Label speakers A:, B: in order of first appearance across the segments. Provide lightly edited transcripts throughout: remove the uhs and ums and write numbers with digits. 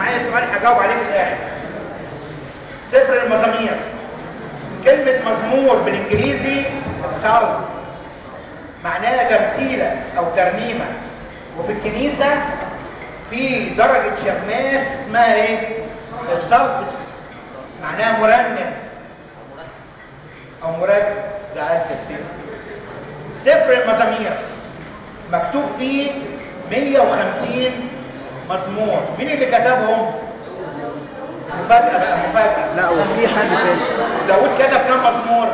A: معايا سؤال هجاوب عليه في الاخر. سفر المزامير، كلمة مزمور بالانجليزي psalm معناها ترتيلة او ترنيمة، وفي الكنيسة في درجة شماس اسمها ايه؟ السالتس، معناها مرنم او مرتب. زعلت كتير. سفر المزامير مكتوب فيه 150 مزمور. مين اللي كتبهم؟ مفاجأة بقى، مفاجأة.
B: لا وفي حد تاني.
A: داود كتب كام مزمور؟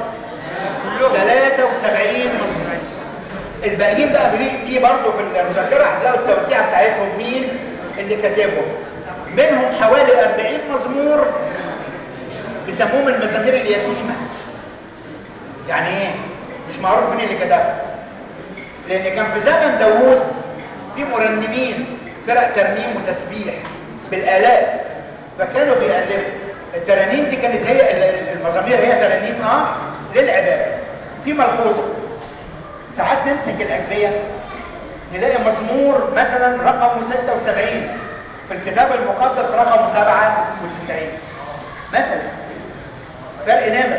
A: 73 مزمور. الباقيين بقى في برضه في المذكرة هتلاقوا التوزيعة بتاعتهم مين اللي كاتبهم. منهم حوالي 40 مزمور بيسموهم المزامير اليتيمة. يعني ايه؟ مش معروف مين اللي كتبها. لأن كان في زمن داود في مرنمين فرق ترنيم وتسبيح بالآلاف، فكانوا بيألفوا. الترانيم دي كانت هي المزامير هي ترانيم للعبادة. في ملحوظة، ساعات نمسك الأجبية نلاقي مزمور مثلا رقمه 76 في الكتاب المقدس رقمه 97 مثلا. فرق نمر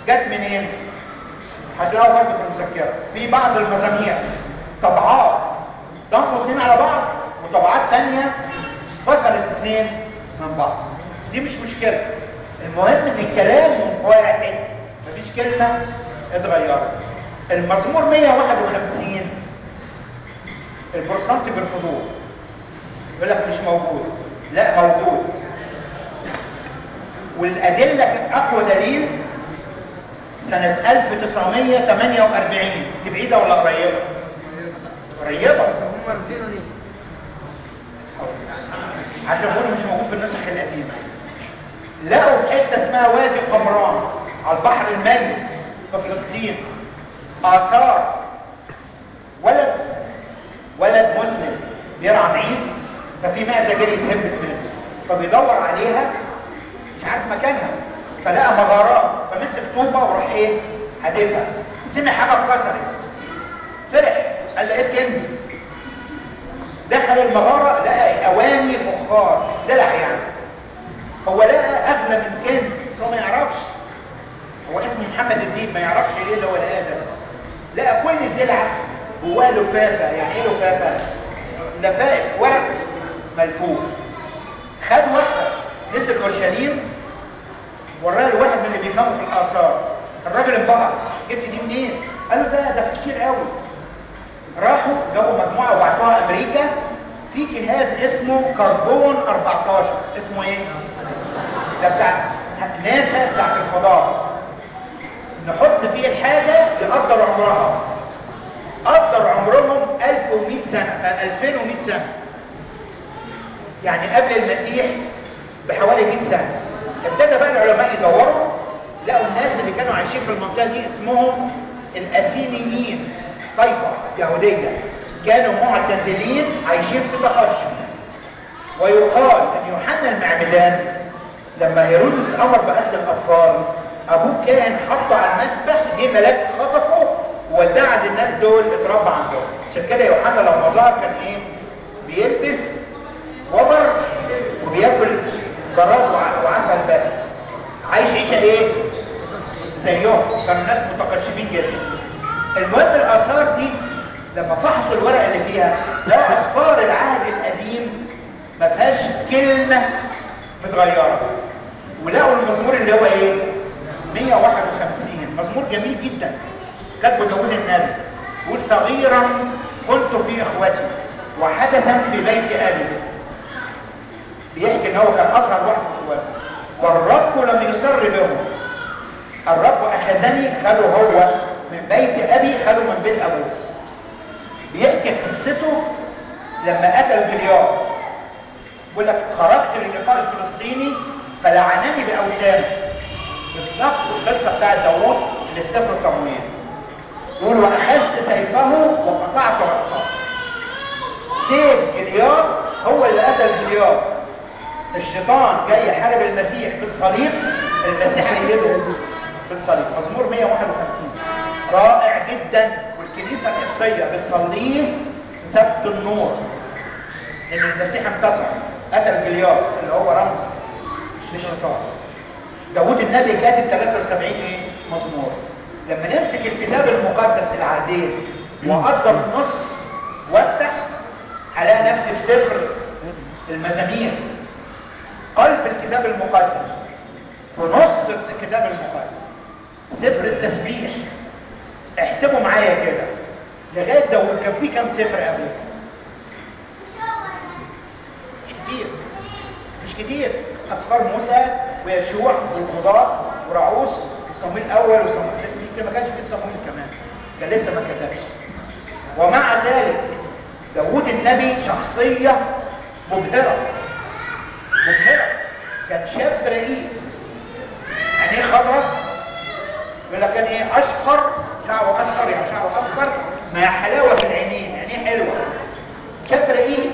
A: جت منين؟ هتلاقوا برضه في المذكرة. في بعض المزامير طبعات ضموا اثنين على بعض، وطبعات ثانية فصلت اثنين من بعض. دي مش مشكلة، المهم ان الكلام واحد، مفيش كلمة اتغيرت. المزمور 151 البروتستانت بيرفضوه، يقول لك مش موجود. لا موجود، والأدلة كانت أقوى دليل سنة 1948. دي بعيدة ولا قريبة؟ قريبة. عشان بيقولوا مش موجود في النسخ القديمة. لقوا في حتة اسمها وادي قمران على البحر الميت في فلسطين آثار ولد مسلم بيرعى معيز، ففي معزة جري اتهبت منه، فبيدور عليها مش عارف مكانها، فلقى مغارات، فمسك طوبة وراح ايه؟ هدفها. سمع حاجة اتكسرت، فرح قال لقيت كنز. دخل المغارة لقى أواني فخار زلع يعني. هو لقى أغلى من كنز، بس هو ما يعرفش. هو اسمه محمد الدين، ما يعرفش ايه اللي هو لقاه ده. لقى كل زلعة جواه لفافة. يعني ايه لفافة؟ لفائف ورق ملفوف. خد واحدة نزل اورشليم وراها لواحد من اللي بيفهموا في الآثار. الراجل انبهر، جبت دي منين؟ قال له ده في كتير قوي. راحوا جابوا مجموعة وبعتوها أمريكا في جهاز اسمه كربون 14. اسمه ايه؟ ده بتاع ناسا بتاع الفضاء. نحط فيه الحاجة يقدر عمرها. قدر عمرهم 1100 سنة 2100 سنة، يعني قبل المسيح بحوالي 100 سنة. ابتدى بقى العلماء يدوروا، لقوا الناس اللي كانوا عايشين في المنطقة دي اسمهم الأسينيين، طائفة يهودية كانوا معتزلين عايشين في تقشف. ويقال ان يوحنا المعمدان لما هيرودس امر باخذ الاطفال، ابوه كان حطه على المسبح، جه ملاك خطفه وودع عند الناس دول اتربى عندهم. عشان كده يوحنا لما ظهر كان ايه؟ بيلبس وبر وبياكل جراد وعسل بقى، عايش عيشه ايه؟ زيهم. كانوا ناس متقشفين جدا. المهم الاثار دي لما فحصوا الورق اللي فيها لقوا اسفار العهد القديم ما فيهاش كلمه متغيره. ولقوا المزمور اللي هو ايه؟ 151 مزمور جميل جدا كاتبه داود النبي. يقول صغيرا كنت في اخوتي وحدثا في بيت ابي. بيحكي ان هو كان اصغر واحد في اخواته، والرب لم يسر بهم. الرب اخذني، خده هو من بيت ابي، خده من بيت ابوه. بيحكي قصته لما قتل جليات. بيقول لك خرجت للقاء الفلسطيني فلعنني باوثانه. بالظبط القصه بتاعت داوود اللي في سفر صموئيل. يقول واخذت سيفه وقطعت راسه. سيف جليات هو اللي قتل جليات. الشيطان جاي يحارب المسيح بالصليب، المسيح هيده بالصليب. مزمور 151 رائع جدا، والكنيسه القبطيه بتصليه في سبت النور ان المسيح انتصر، قتل جليات اللي هو رمز للشيطان. داود النبي كاتب 73 ايه؟ مزمور. لما نمسك الكتاب المقدس العهدين واقدر نص وافتح هلاقي نفسي في سفر المزامير، قلب الكتاب المقدس، في نص الكتاب المقدس سفر التسبيح. احسبوا معايا كده لغايه داود كان في كام سفر قبله؟ مش كتير. اسفار موسى ويشوع والقضاة ورعوس وصمويل الاول وصمويل، يمكن ما كانش في صمويل كمان، كان لسه ما كتبش. ومع ذلك داود النبي شخصيه مبهره. كان شاب رقيق، عينيه خضراء، يقول لك كان ايه؟ اشقر، شعره اشقر يعني شعره اصفر مع حلاوه في العينين، عينيه حلوه. شاب رقيق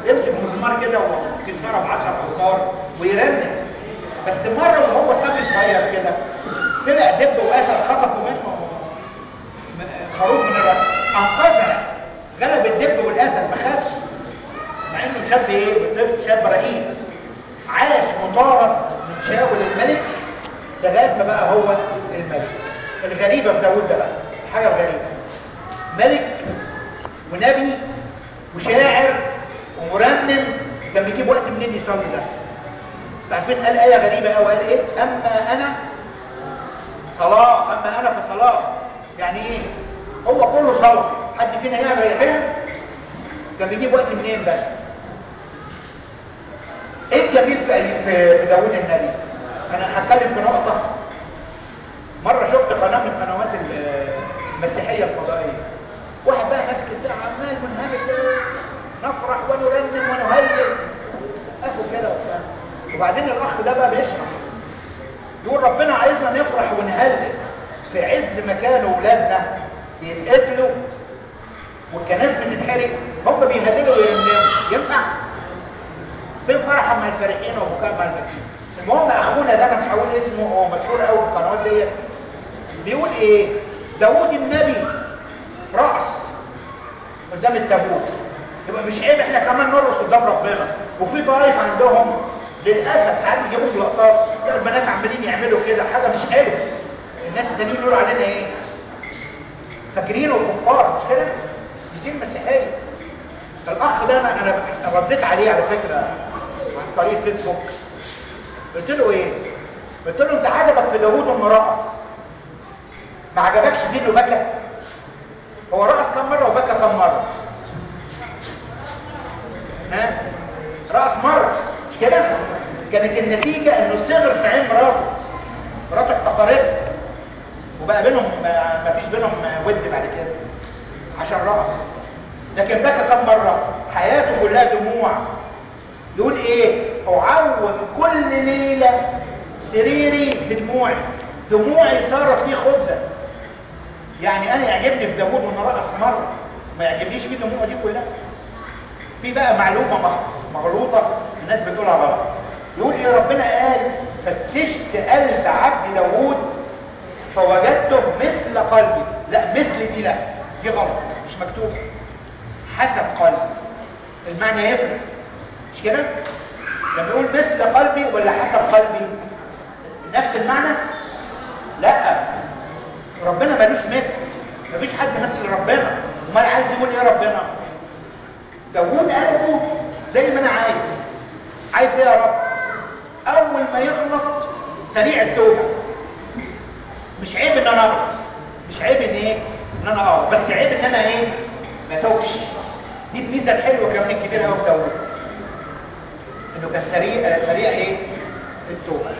A: يمسك مزمار كده وتنسرب 10 اوتار ويرنم. بس مره وهو صبي صغير كده طلع دب واسد خطفوا منه خروف من الرجل، انقذها، غلب الدب والاسد ما خافش، مع انه شاب ايه؟ طفل شاب رقيق. عاش مطارد من شاول الملك لغايه ما بقى هو الملك. الغريبه في داود ده بقى حاجه غريبه، ملك ونبي وشاعر ومرنم، كان بيجيب وقت منين يصلي ده؟ عارفين قال ايه غريبه قوي؟ قال ايه؟ اما انا صلاه، اما انا فصلاه. يعني ايه؟ هو كله صلاه، حد فينا يقدر يحل؟ كان بيجيب وقت منين بقى؟ ايه الجميل في داود النبي؟ انا هتكلم في نقطه. مره شفت قناه من قنوات المسيحيه الفضائيه، واحد بقى ماسك بتاع عمال منهمك نفرح ونرنم ونهلل سقفوا كده وبتاع، وبعدين الاخ ده بقى بيشرح يقول ربنا عايزنا نفرح ونهلل في عز ما كانوا اولادنا بيتقتلوا والكنائس بتتحرق، هم بيهللوا ويرنموا. ينفع؟ فين فرحه مع الفرحين وبكاء مع الباكين؟ المهم اخونا ده انا مش هقول اسمه، هو مشهور قوي في القنوات ديت، بيقول ايه؟ داود النبي رقص قدام التابوت، يبقى مش عيب احنا كمان نرقص قدام ربنا؟ وفي طائف عندهم للاسف ساعات بيجيبوا لقطات البنات عمالين يعملوا كده، حاجه مش حلوه. الناس التانيين يقولوا علينا ايه؟ فاكرينه كفار، مش كده؟ مش دي المسيحيه. الاخ ده انا رديت عليه على فكره عن طريق الفيسبوك. قلت له ايه؟ قلت له انت عجبك في داوود انه رقص، ما عجبكش فيه انه بكى؟ هو رقص كم مره وبكى كم مره؟ ها؟ رقص مره، مش كده؟ كانت النتيجه انه صغر في عين مراته افتقرته وبقى بينهم ما فيش بينهم ود بعد كده عشان رقص. لكن بكى كم مره؟ حياته كلها دموع. يقول ايه؟ اعوم كل ليله سريري بدموعي، دموعي صارت لي خبزه. يعني انا يعجبني في داوود انه رقص مره، ما يعجبنيش فيه دموعه دي كلها. في بقى معلومه مغلوطه الناس بتقولها غلط. يقول ايه؟ ربنا قال فتشت قلب عبد داوود فوجدته مثل قلبي. لا، مثل دي لا، دي غلط، مش مكتوب. حسب قلبي، المعنى يفرق، مش كده؟ لما يقول مثل قلبي ولا حسب قلبي نفس المعنى؟ لا، ربنا ملوش مثل، مفيش حد مثل ربنا. امال عايز يقول ايه ربنا؟ داوود قلبه زي ما انا عايز ايه يا رب؟ اول ما يغلط سريع التوبه. مش عيب ان انا اغلط، مش عيب ان ايه؟ ان انا اغلط، بس عيب ان انا ايه؟ ما توبش. دي الميزه الحلوه كمان الكبيره قوي في داوود، انه كان سريع ايه؟ التوبه.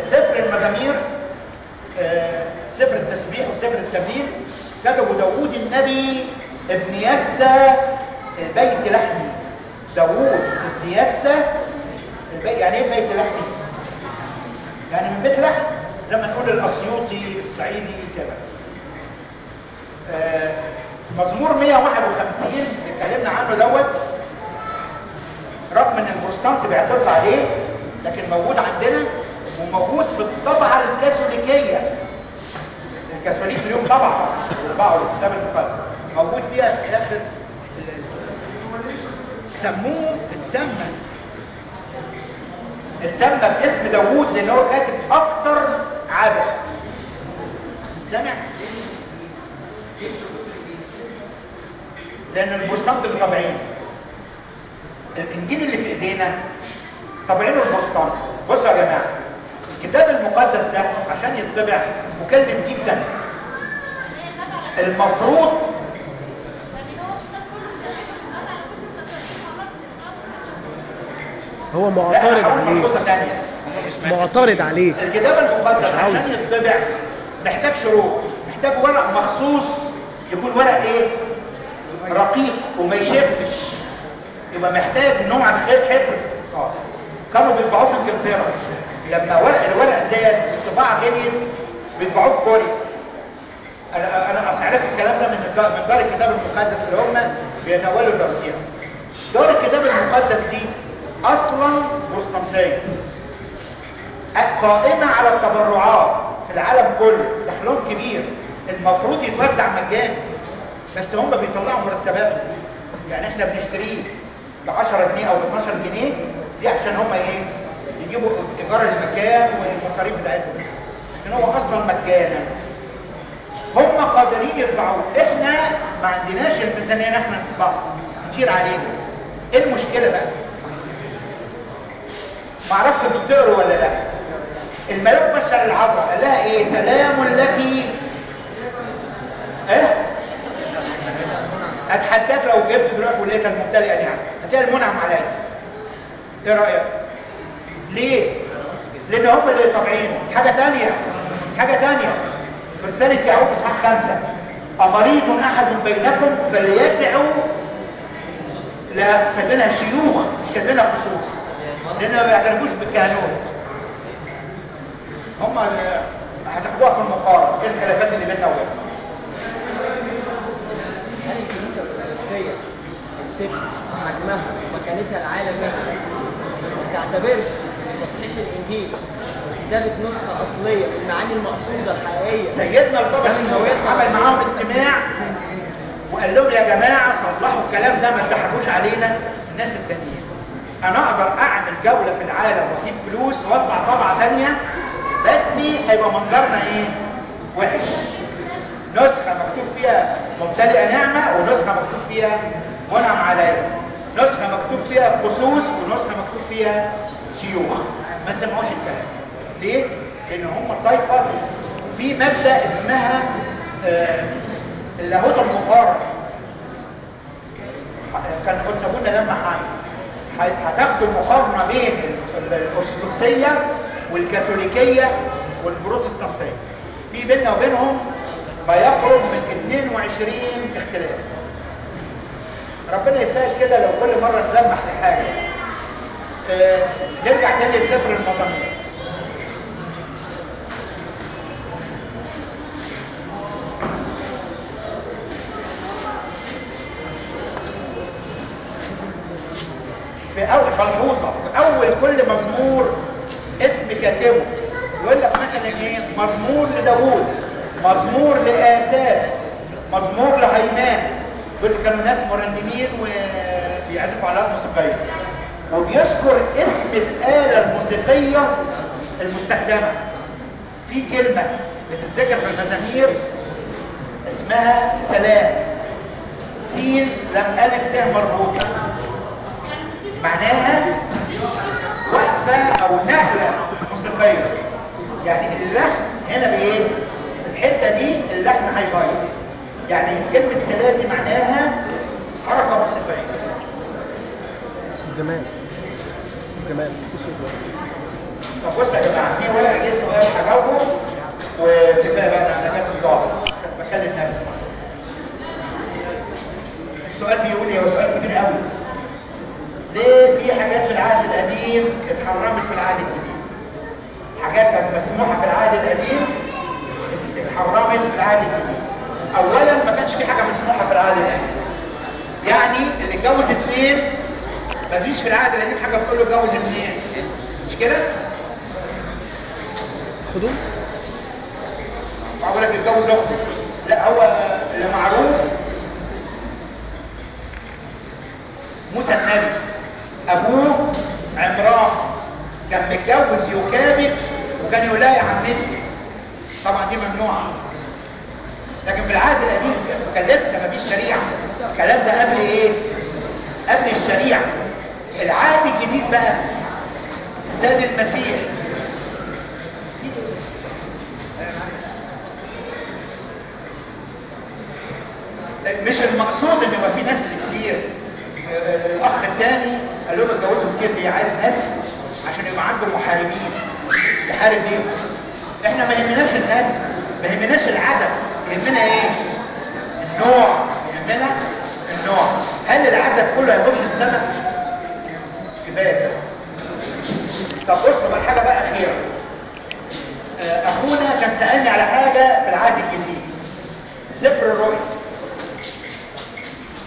A: سفر المزامير، سفر التسبيح وسفر التمرين كتبوا داوود النبي ابن يسى البيت لحمي. داوود ابن يسى البيت. يعني ايه بيت لحمي؟ يعني من بيت لحم، زي ما نقول الاسيوطي الصعيدي كده. مزمور 151 اللي اتكلمنا عنه دوت، رغم ان البروتستانت بيعترض عليه لكن موجود عندنا وموجود في الطبعه الكاثوليكيه. الكاثوليك اليوم طبعه بيطبعوا الكتاب المقدس، موجود فيها في اخر اتسمى اتسمى باسم داوود لان هو كاتب اكتر عدد. سامع؟ لان البروتستانت طابعين الانجيل اللي في ايدينا طابعينه البروتستانت. بصوا يا جماعه، الكتاب المقدس ده عشان يطبع مكلف جدا. المفروض
B: هو معترض عليه. معترض عليه.
A: الكتاب المقدس عشان يطبع محتاج شروط، محتاج ورق مخصوص يكون ورق ايه؟ رقيق وما يشفش، يبقى محتاج نوع حبر خاص. كانوا بيطبعوه في انجلترا، لما الورق زاد الطباعه غليت بيطبعوه في كوريا. انا عرفت الكلام ده من دار الكتاب المقدس اللي هم بيتولوا توزيعه. دار الكتاب المقدس دي اصلا بروتستانتيه قائمه على التبرعات في العالم كله، دخلهم كبير، المفروض يتوزع مجاني، بس هم بيطلعوا مرتباتهم. يعني احنا بنشتريه ب 10 جنيه او ب 12 جنيه دي عشان هم ايه؟ يجيبوا ايجار المكان والمصاريف بتاعتهم، لكن هو اصلا مجانا. هم قادرين يطبعوه، احنا ما عندناش الميزانيه ان احنا نطبعه، كتير علينا. ايه المشكله بقى؟ ما اعرفش بتقروا ولا لا. الملاك بشر العذراء قال لها ايه؟ سلام لك. ايه؟ اتحداك لو جبت دلوقتي ولقيتها الممتلئه يعني هتلاقي المنعم عليا. ايه رايك؟ ليه؟ لان هم اللي طابعينه. حاجه ثانيه في رساله يعقوب اصحاح 5 امريض احد بينكم فليدعو. لا كاتبينها شيوخ مش كاتبينها خصوص، لان ما بيعترفوش بالكهنوت. هم هتاخدوها في المقارنه. ايه الخلافات اللي بيننا وبينهم؟
C: هل الكنيسه الارثوذكسيه الست حجمها ومكانتها العالميه ما تعتبرش تصحيح الانجيل وكتابه نسخه اصليه بالمعاني المقصوده الحقيقيه؟
A: سيدنا البابا شنوده عمل معاهم اجتماع وقال لهم يا جماعه صلحوا الكلام ده، ما تضحكوش علينا الناس التانيين. انا اقدر اعمل جوله في العالم واجيب فلوس واطبع طبعه ثانيه، بس هيبقى منظرنا ايه؟ وحش. نسخه مكتوب فيها ممتلئه نعمه، ونسخه مكتوب فيها منعم عليها، نسخه مكتوب فيها خصوص، ونسخه مكتوب فيها شيوخ. ما سمعوش الكلام. ليه؟ لان هم طائفه في ماده اسمها اللاهوت المقارن. كان قدس ابونا لما هتاخدوا المقارنه بين الارثوذكسيه والكاثوليكيه والبروتستانتيه. في بيننا وبينهم ما يقرب من 22 اختلاف. ربنا يسهل كده لو كل مره نلمح لحاجه. نرجع تاني لسفر المزامير. في اول ملحوظه في اول كل مزمور اسم كاتبه. يقول لك مثلا ايه؟ مزمور لداوود، مزمور لآساف، مزمور لهيمان. دول كانوا ناس مرنمين وبيعزفوا على آلات موسيقيه، وبيذكر اسم الآلة الموسيقيه المستخدمه. في كلمه بتتذكر في المزامير اسمها سلام، سين لم الف ت مربوطه، معناها وقفه او نقله موسيقيه. يعني اللحن هنا بايه؟ في الحته دي اللحن هيغير. يعني كلمه سلام دي معناها حركه موسيقيه.
B: استاذ جمال
A: طب بصوا يا جماعه، في ورقه جه سؤال هجاوبه وكفايه بقى انا كانت ضاغط بكلم نفسي. السؤال بيقول ايه؟ هو سؤال كبير قوي. ليه في حاجات في العهد القديم اتحرمت في العهد الجديد؟ حاجات كانت مسموحه في العهد القديم اتحرمت في العهد الجديد. اولا ما كانش في حاجه مسموحه في العهد القديم. يعني اللي اتجوز اثنين ما فيش في العهد القديم حاجه بتقول له اتجوز اثنين، مش كده؟
B: خدوه
A: بقول لك اتجوز اخته. لا، هو اللي معروف موسى النبي ابوه عمران كان متجوز يكابد وكان يقول لها يا عمتي. طبعا دي ممنوعه. لكن في العهد القديم كان لسه ما فيش شريعه. الكلام ده قبل ايه؟ قبل الشريعه. العهد الجديد بقى السيد المسيح مش المقصود ان يبقى في نسل كتير. الاخ الثاني قالوا له اتجوزوا كتير ليه؟ عايز نسل عشان يبقى عنده محاربين يحارب بيهم. احنا ما يهمناش النسل، ما يهمناش العدد، يهمنا ايه؟ النوع. يهمنا النوع. هل العدد كله هيخش السماء؟ كفايه. طب بصوا بقى حاجه بقى اخيره. اخونا كان سالني على حاجه في العهد الجديد. سفر الرؤيا.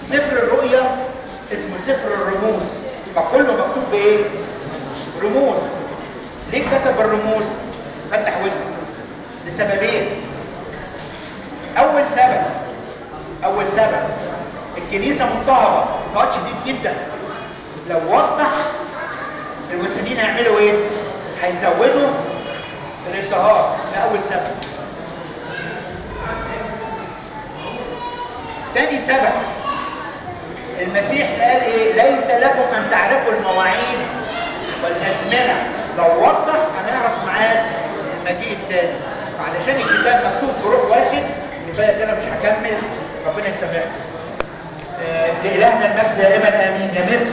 A: سفر الرؤيا اسمه سفر الرموز، فكله مكتوب بايه؟ رموز. ليه كتب الرموز؟ فتح ودنك لسببين. اول سبب الكنيسه مضطهده اضطهاد شديد جدا. لو وضح الوثنيين هيعملوا ايه؟ هيزودوا الاضطهاد. ده اول سبب. تاني سبب المسيح قال ايه؟ ليس لكم ان تعرفوا المواعيد والازمنه. لو وضح هنعرف ميعاد المجيء الثاني. فعلشان الكتاب مكتوب بروح واحد كفايه كده مش هكمل. ربنا يسامحنا. لإلهنا المجد دائما امين. يا مس